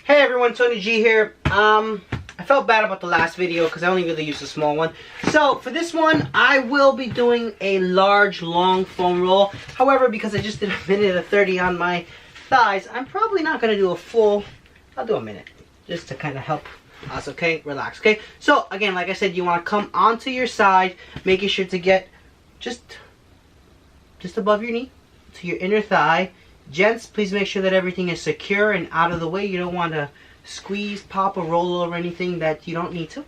Hey everyone, Tony G here. I felt bad about the last video because I only really used a small one. So for this one, I will be doing a large, long foam roll. However, because I just did a minute of 30 on my thighs, I'm probably not going to do a full, I'll do a minute. Just to kind of help us, okay? Relax, okay? So again, like I said, you want to come onto your side, making sure to get just above your knee to your inner thigh. Gents, please make sure that everything is secure and out of the way. You don't want to squeeze, pop, or roll over anything that you don't need to.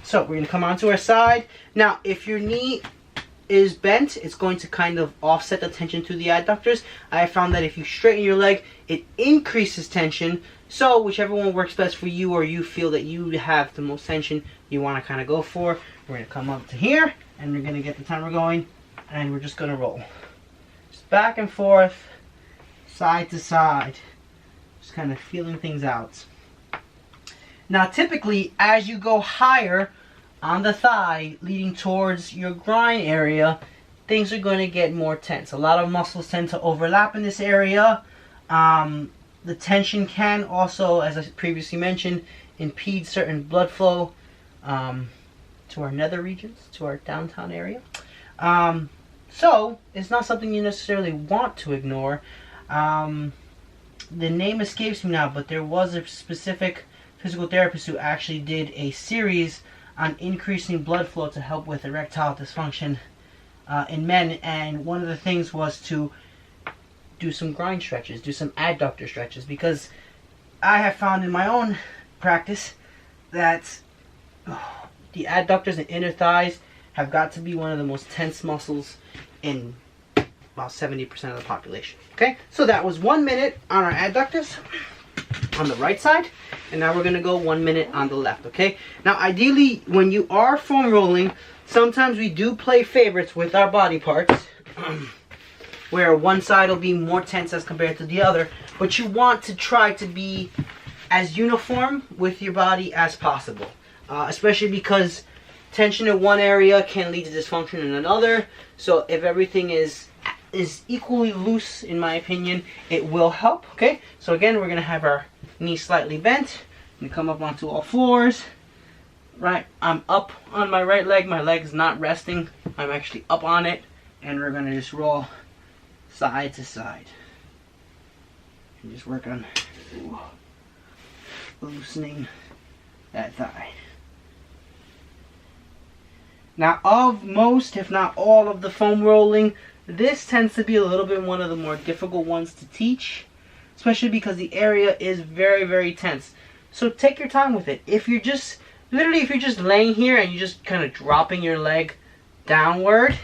So we're going to come onto our side. Now, if your knee is bent, it's going to kind of offset the tension through the adductors. I have found that if you straighten your leg, it increases tension. So whichever one works best for you, or you feel that you have the most tension, you want to kind of go for. We're going to come up to here, and we're going to get the timer going, and we're just going to roll. Back and forth, side to side, just kind of feeling things out. Now typically, as you go higher on the thigh, leading towards your groin area, things are going to get more tense. A lot of muscles tend to overlap in this area. The tension can also, as I previously mentioned, impede certain blood flow to our nether regions, to our downtown area. So, it's not something you necessarily want to ignore. The name escapes me now, but there was a specific physical therapist who actually did a series on increasing blood flow to help with erectile dysfunction in men. And one of the things was to do some groin stretches, do some adductor stretches, because I have found in my own practice that the adductors and inner thighs have got to be one of the most tense muscles in about 70% of the population. Okay, so that was 1 minute on our adductors on the right side, and now we're going to go 1 minute on the left. Okay, now ideally when you are foam rolling, sometimes we do play favorites with our body parts where one side will be more tense as compared to the other, but you want to try to be as uniform with your body as possible, especially because tension in one area can lead to dysfunction in another. So if everything is equally loose, in my opinion, it will help. Okay, so again, we're going to have our knee slightly bent. We come up onto all fours. Right, I'm up on my right leg. My leg's not resting. I'm actually up on it. And we're going to just roll side to side. And just work on loosening that thigh. Now, of most, if not all, of the foam rolling, this tends to be a little bit one of the more difficult ones to teach, especially because the area is very, very tense. So take your time with it. If you're just, literally, if you're just laying here and you're just kind of dropping your leg downward,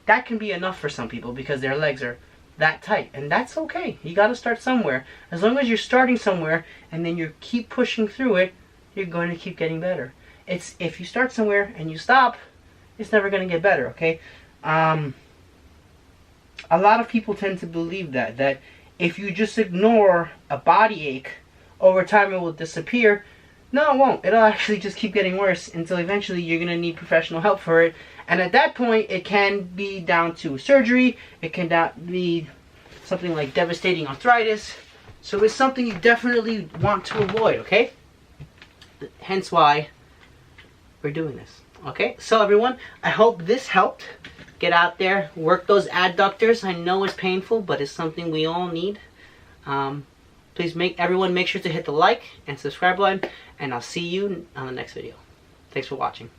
that can be enough for some people because their legs are that tight, and that's okay. You got to start somewhere. As long as you're starting somewhere and then you keep pushing through it, you're going to keep getting better. It's if you start somewhere and you stop, it's never going to get better, okay? A lot of people tend to believe that if you just ignore a body ache, over time it will disappear. No, it won't. It'll actually just keep getting worse until eventually you're going to need professional help for it. And at that point, it can be down to surgery. It can be something like devastating arthritis. So it's something you definitely want to avoid, okay? Hence why we're doing this. Okay, so everyone, I hope this helped. Get out there, work those adductors. I know it's painful, but it's something we all need. Please everyone make sure to hit the like and subscribe button, and I'll see you on the next video. Thanks for watching.